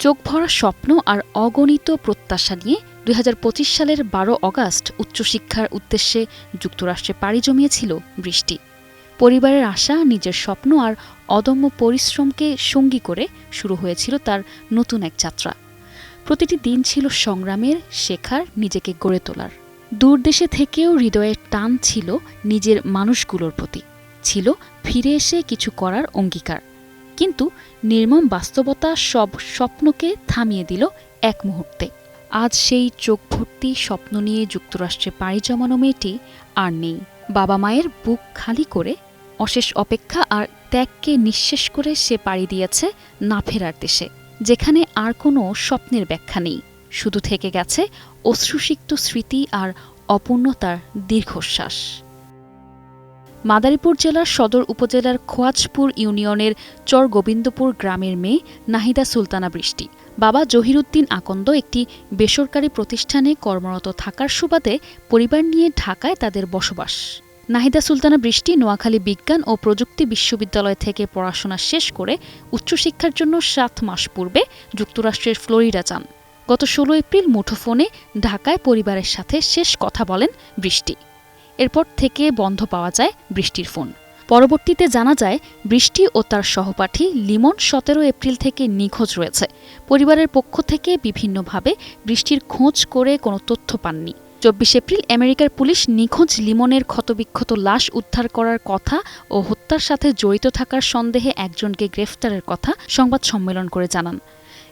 চোখ ভরা স্বপ্ন আর অগণিত প্রত্যাশা নিয়ে ২০২৫ সালের ১২ অগাস্ট উচ্চশিক্ষার উদ্দেশ্যে যুক্তরাষ্ট্রে পাড়ি জমিয়েছিল বৃষ্টি। পরিবারের আশা, নিজের স্বপ্ন আর অদম্য পরিশ্রমকে সঙ্গী করে শুরু হয়েছিল তার নতুন এক যাত্রা। প্রতিটি দিন ছিল সংগ্রামের, শেখার, নিজেকে গড়ে তোলার। দূর দেশে থেকেও হৃদয়ের টান ছিল নিজের মানুষগুলোর প্রতি, ছিল ফিরে এসে কিছু করার অঙ্গীকার। কিন্তু নির্মম বাস্তবতা সব স্বপ্নকে থামিয়ে দিল এক মুহূর্তে। আজ সেই চোখ ভর্তি স্বপ্ন নিয়ে যুক্তরাষ্ট্রে পাড়ি জমানো মেয়েটি আর নেই। বাবা মায়ের বুক খালি করে, অশেষ অপেক্ষা আর ত্যাগকে নিঃশেষ করে সে পাড়ি দিয়েছে না ফেরার দেশে, যেখানে আর কোনো স্বপ্নের ব্যাখ্যা নেই। শুধু থেকে গেছে অশ্রুসিক্ত স্মৃতি আর অপূর্ণতার দীর্ঘশ্বাস। মাদারীপুর জেলার সদর উপজেলার খোয়াজপুর ইউনিয়নের চর গোবিন্দপুর গ্রামের মেয়ে নাহিদা সুলতানা বৃষ্টি। বাবা জহিরুদ্দিন আকন্দ একটি বেসরকারি প্রতিষ্ঠানে কর্মরত থাকার সুবাদে পরিবার নিয়ে ঢাকায় তাদের বসবাস। নাহিদা সুলতানা বৃষ্টি নোয়াখালী বিজ্ঞান ও প্রযুক্তি বিশ্ববিদ্যালয় থেকে পড়াশোনা শেষ করে উচ্চশিক্ষার জন্য ৭ মাস পূর্বে যুক্তরাষ্ট্রের ফ্লোরিডা যান। গত ১৬ এপ্রিল মুঠোফোনে ঢাকায় পরিবারের সাথে শেষ কথা বলেন বৃষ্টি। এরপর থেকে বন্ধ পাওয়া যায় বৃষ্টির ফোন। পরবর্তীতে জানা যায় বৃষ্টি ও তার সহপাঠী লিমন ১৭ এপ্রিল থেকে নিখোঁজ রয়েছে। পরিবারের পক্ষ থেকে বিভিন্নভাবে বৃষ্টির খোঁজ করে কোনো তথ্য পাননি। ২৪ এপ্রিল আমেরিকার পুলিশ নিখোঁজ লিমনের ক্ষতবিক্ষত লাশ উদ্ধার করার কথা ও হত্যার সাথে জড়িত থাকার সন্দেহে একজনকে গ্রেফতারের কথা সংবাদ সম্মেলন করে জানান।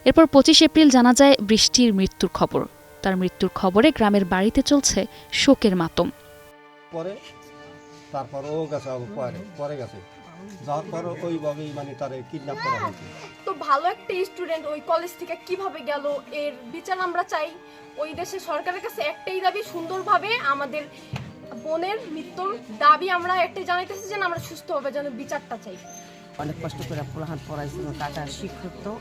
এরপর ২৫ এপ্রিল জানা যায় বৃষ্টির মৃত্যুর খবর। তার মৃত্যুর খবরে গ্রামের বাড়িতে চলছে শোকের মাতম। তারপর ও গেছে পরে গেছে যাওয়ার পর ওইভাবেই তারে কিডন্যাপ করা হয়েছে। তো ভালো একটা স্টুডেন্ট ওই কলেজ থেকে কিভাবে গেল এর বিচার আমরা চাই। ওই দেশের সরকারের কাছে একটাই দাবি, সুন্দরভাবে আমাদের বোনের মৃত্যুর দাবি আমরা একটাই জানাইতেছি, যেন আমরা সুস্থভাবে যেন বিচারটা চাই। অনেক কষ্ট করে পোলাহান পড়াইছিল, কাকা শিক্ষক তো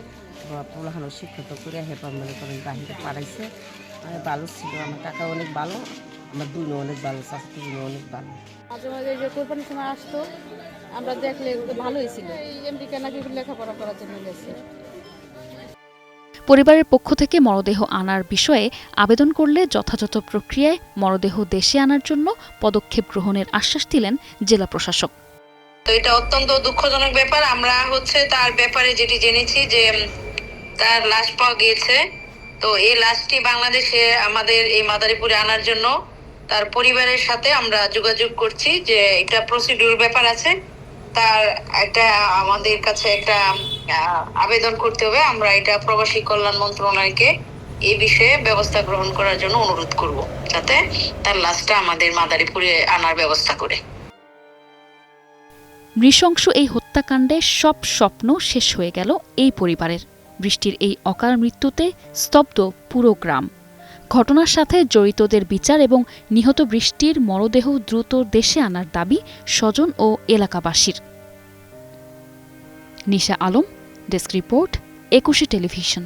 পোলাহানও শিক্ষক করে হেপার করেন বাহিরে পড়াইছে। অনেক ভালো ছিল, আমার কাকা অনেক ভালো, আমার দুই অনেক ভালো, শাশুড়ি অনেক ভালো। মাঝে মাঝে যে কোরবানির সময় আসতো, আমরা দেখলে ভালোই ছিল। আমেরিকা নাকি লেখাপড়া করার জন্য গেছে। পরিবারের পক্ষ থেকে মরদেহ আনার বিষয়ে আবেদন করলে যথাযথ প্রক্রিয়ায় মরদেহ দেশে আনার জন্য পদক্ষেপ গ্রহণের আশ্বাস দিলেন জেলা প্রশাসক। তো এটা অত্যন্ত দুঃখজনক ব্যাপার। আমরা তার ব্যাপারে যেটি জেনেছি যে তার লাশ পাওয়া গিয়েছে। তো এই লাশটি বাংলাদেশে আমাদের এই মাদারীপুরে আনার জন্য তার পরিবারের সাথে আমরা যোগাযোগ করছি, যে একটা প্রসিডিউর ব্যাপার আছে, তার একটা আমাদের কাছে একটা আবেদন করতে হবে। আমরা এটা প্রবাসী কল্যাণ মন্ত্রণালয়কে এই বিষয়ে ব্যবস্থা গ্রহণ করার জন্য অনুরোধ করব, যাতে তার লাশটা আমাদের মাদারীপুরে আনার ব্যবস্থা করে। নৃশংস এই হত্যাকাণ্ডে সব স্বপ্ন শেষ হয়ে গেল এই পরিবারের। বৃষ্টির এই অকাল মৃত্যুতে স্তব্ধ পুরো গ্রাম। ঘটনার সাথে জড়িতদের বিচার এবং নিহত বৃষ্টির মরদেহ দ্রুত দেশে আনার দাবি স্বজন ও এলাকাবাসীর। নিশা আলম, ডেস্ক রিপোর্ট, ২১ টেলিভিশন।